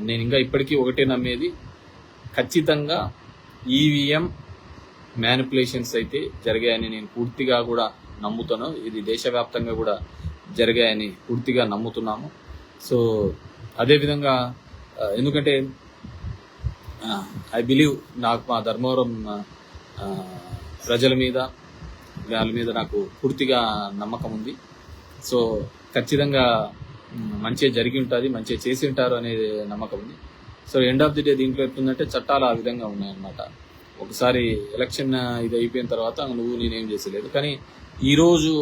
నేను ఇంకా ఇప్పటికీ ఒకటే నమ్మేది, ఖచ్చితంగా ఈవీఎం మ్యానిపులేషన్స్ అయితే జరిగాయని నేను పూర్తిగా కూడా నమ్ముతాను. ఇది దేశవ్యాప్తంగా కూడా జరిగాయని పూర్తిగా నమ్ముతున్నాము. సో అదేవిధంగా ఎందుకంటే ఐ బిలీవ్, నాకు మా ధర్మవరం ప్రజల మీద వాళ్ళ మీద నాకు పూర్తిగా నమ్మకం ఉంది. సో ఖచ్చితంగా మంచిగా జరిగి ఉంటుంది, మంచిగా చేసి ఉంటారు అనేది నమ్మకం ఉంది. So end of the day దీంట్లో ఎట్లుందంటే చట్టాలు ఆ విధంగా ఉన్నాయన్నమాట. ఒకసారి ఎలక్షన్ ఇది అయిపోయిన తర్వాత నువ్వు నేనేం చేసలేదు. కానీ ఈరోజు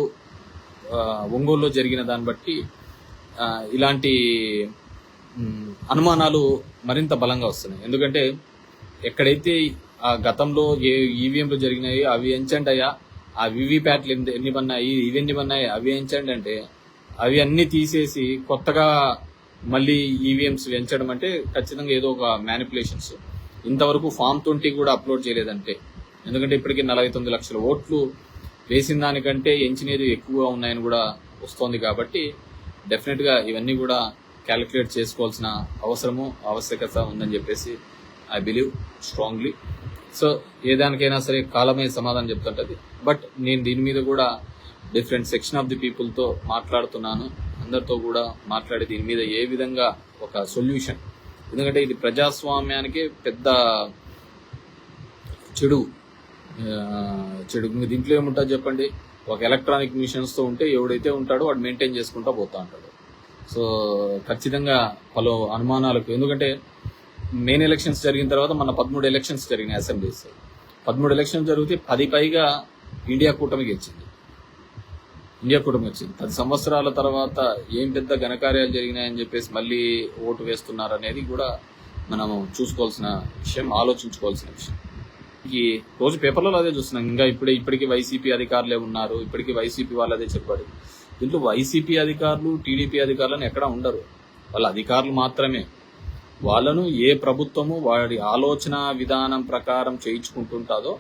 ఒంగోలులో జరిగిన దాన్ని బట్టి ఇలాంటి అనుమానాలు మరింత బలంగా వస్తున్నాయి. ఎందుకంటే ఎక్కడైతే ఆ గతంలో ఏ ఈవీఎంలు జరిగినాయి అవి ఎంచండి అయ్యా, ఆ వివిప్యాట్లు ఎన్ని పన్నాయి ఇవన్నీ పన్నాయి అవి ఎంచండి అంటే అవి అన్ని తీసేసి కొత్తగా మళ్ళీ ఈవీఎంస్ ఎంచడం అంటే ఖచ్చితంగా ఏదో ఒక మ్యానిపులేషన్స్. ఇంతవరకు ఫామ్ 20 కూడా అప్లోడ్ చేయలేదంటే, ఎందుకంటే ఇప్పటికీ 49 లక్షల ఓట్లు వేసిన దానికంటే ఎంచినది ఎక్కువగా ఉన్నాయని కూడా వస్తోంది. కాబట్టి డెఫినెట్ గా ఇవన్నీ కూడా క్యాలిక్యులేట్ చేసుకోవాల్సిన ఆవశ్యకత ఉందని చెప్పేసి ఐ బిలీవ్ స్ట్రాంగ్లీ. సో ఏదానికైనా సరే కాలమే సమాధానం చెప్తుంటది. బట్ నేను దీని మీద కూడా different section of the people తో మాట్లాడుతున్నాను, అందరితో కూడా మాట్లాడి దీని మీద ఏ విధంగా ఒక సొల్యూషన్, ఎందుకంటే ఇది ప్రజాస్వామ్యానికి పెద్ద చెడు. దీంట్లో ఏముంటుంది చెప్పండి, ఒక ఎలక్ట్రానిక్ మిషన్స్ తో ఉంటే ఎవడైతే ఉంటాడో వాడు మెయింటైన్ చేసుకుంటా పోతా ఉంటాడు. సో ఖచ్చితంగా పలు అనుమానాలకు, ఎందుకంటే మెయిన్ ఎలక్షన్స్ జరిగిన తర్వాత మన 13 ఎలక్షన్స్ జరిగినాయి అసెంబ్లీస్. 13 ఎలక్షన్స్ జరిగితే 10 పైగా ఇండియా కూటమికి వచ్చింది. 10 సంవత్సరాల తర్వాత ఏం పెద్ద ఘనకార్యాలు జరిగినాయని చెప్పేసి మళ్ళీ ఓటు వేస్తున్నారనేది కూడా మనం చూసుకోవాల్సిన విషయం, ఆలోచించుకోవాల్సిన విషయం. ఈ రోజు పేపర్లలో అదే చూస్తున్నాం. ఇంకా ఇప్పటికీ వైసీపీ అధికారులే ఉన్నారు, ఇప్పటికీ వైసీపీ వాళ్ళదే చెప్పాడు. దీంట్లో వైసీపీ అధికారులు టీడీపీ అధికారులను ఎక్కడా ఉండరు, వాళ్ళ అధికారులు మాత్రమే. వాళ్ళను ఏ ప్రభుత్వము వాడి ఆలోచన విధానం ప్రకారం చేయించుకుంటుంటాదో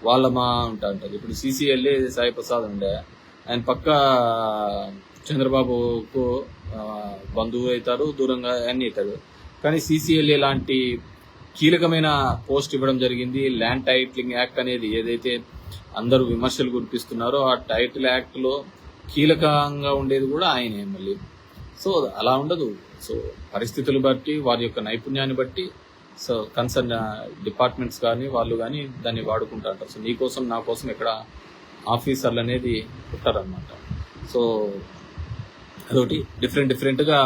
వాళ్ళ ఉంటుంది. ఇప్పుడు సిసిఎల్ఏ సాయి ప్రసాద్ ఉండే, ఆయన పక్క చంద్రబాబుకు బంధువు అవుతారు, దూరంగా అన్ని అవుతారు. కానీ సిసిఎల్ఏ లాంటి కీలకమైన పోస్ట్ ఇవ్వడం జరిగింది. ల్యాండ్ టైటిలింగ్ యాక్ట్ అనేది ఏదైతే అందరూ విమర్శలు గురిపిస్తున్నారో ఆ టైటిల్ యాక్ట్ లో కీలకంగా ఉండేది కూడా ఆయనే మళ్ళీ. సో అలా ఉండదు. సో పరిస్థితులు బట్టి, వారి యొక్క నైపుణ్యాన్ని బట్టి సో కన్సర్న్ డిపార్ట్మెంట్స్ కానీ వాళ్ళు కానీ దాన్ని వాడుకుంటా ఉంటారు. సో నీకోసం నా కోసం ఇక్కడ ఆఫీసర్లు అనేది ఉంటారనమాట. సో అదొకటి డిఫరెంట్ గా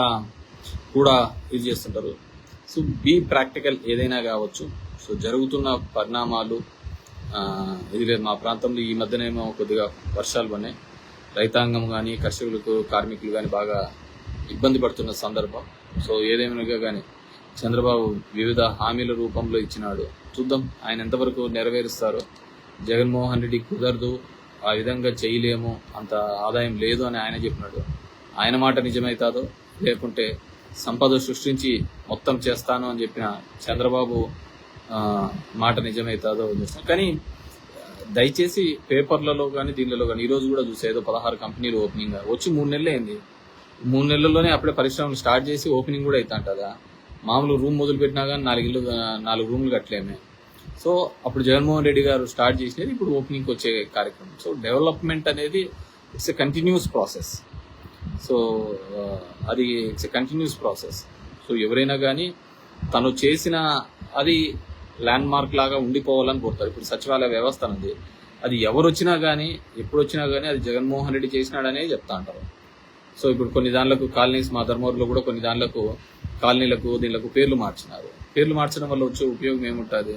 కూడా ఇది చేస్తుంటారు. సో బీ ప్రాక్టికల్, ఏదైనా కావచ్చు. సో జరుగుతున్న పరిణామాలు ఇది లేదు. మా ప్రాంతంలో ఈ మధ్యనేమో కొద్దిగా వర్షాలు పడినాయి, రైతాంగం కానీ కర్షకులకు కార్మికులు కానీ బాగా ఇబ్బంది పడుతున్న సందర్భం. సో ఏదేమైనా కానీ చంద్రబాబు వివిధ హామీల రూపంలో ఇచ్చినాడు, చూద్దాం ఆయన ఎంతవరకు నెరవేరుస్తారో. జగన్మోహన్ రెడ్డి కుదరదు, ఆ విధంగా చేయలేము, అంత ఆదాయం లేదు అని ఆయన చెప్పినాడు. ఆయన మాట నిజమవుతాదో, లేకుంటే సంపద సృష్టించి మొత్తం చేస్తాను అని చెప్పిన చంద్రబాబు మాట నిజమవుతాదో చూస్తాం. కానీ దయచేసి పేపర్లలో కానీ దీనిలో కానీ ఈరోజు కూడా చూసే ఏదో 16 కంపెనీలు ఓపెనింగ్ వచ్చి 3 నెలలు అయింది. 3 నెలల్లోనే అప్పుడే పరిశ్రమలు స్టార్ట్ చేసి ఓపెనింగ్ కూడా అవుతా ఉంటుందా? మామూలు రూమ్ మొదలు పెట్టినా కానీ 4 రూమ్లు కట్టలేమే. సో అప్పుడు జగన్మోహన్ రెడ్డి గారు స్టార్ట్ చేసినది ఇప్పుడు ఓపెనింగ్కి వచ్చే కార్యక్రమం. సో డెవలప్మెంట్ అనేది it's a continuous process. So అది it's a continuous process. So ఎవరైనా కానీ తను చేసిన అది ల్యాండ్ మార్క్ లాగా ఉండిపోవాలని కోరుతారు. ఇప్పుడు సచివాలయ వ్యవస్థ అనేది అది ఎవరు వచ్చినా కానీ ఎప్పుడు వచ్చినా కానీ అది జగన్మోహన్ రెడ్డి చేసినాడనే చెప్తా అంటారు. సో ఇప్పుడు కొన్ని దానిలకు కాలనీస్, మా ధర్మవరంలో కూడా కొన్ని దానిలకు కాలనీలకు దీనిలకు పేర్లు మార్చినారు. పేర్లు మార్చడం వల్ల వచ్చే ఉపయోగం ఏముంటుంది?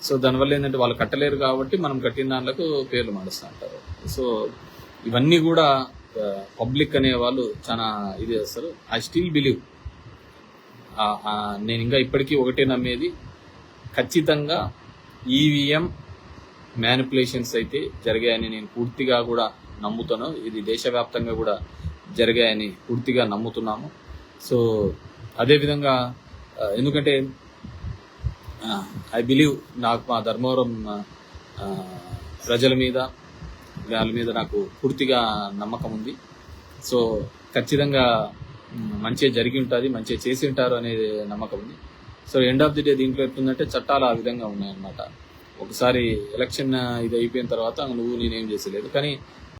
సో దానివల్ల ఏంటంటే వాళ్ళు కట్టలేరు కాబట్టి మనం కట్టిన దానిలకు పేర్లు మారుస్తూ అంటారు. సో ఇవన్నీ కూడా పబ్లిక్ అనే వాళ్ళు చాలా ఇది చేస్తారు. ఐ స్టిల్ బిలీవ్, నేను ఇంకా ఇప్పటికీ ఒకటే నమ్మేది, ఖచ్చితంగా ఈవీఎం మ్యానిపులేషన్స్ అయితే జరిగాయని నేను పూర్తిగా కూడా నమ్ముతాను. ఇది దేశవ్యాప్తంగా కూడా జరిగాయని పూర్తిగా నమ్ముతున్నాము. సో అదేవిధంగా ఎందుకంటే ఐ బిలీవ్, నాకు మా ధర్మవరం ప్రజల మీద వాళ్ళ మీద నాకు పూర్తిగా నమ్మకం ఉంది. సో ఖచ్చితంగా మంచిగా జరిగి ఉంటుంది, మంచిగా చేసి ఉంటారు అనేది నమ్మకం ఉంది. So end of the day దీంట్లో ఎట్లుందంటే చట్టాలు ఆ విధంగా ఉన్నాయన్నమాట. ఒకసారి ఎలక్షన్ ఇది అయిపోయిన తర్వాత నువ్వు నేనేం చేసేలేదు. కానీ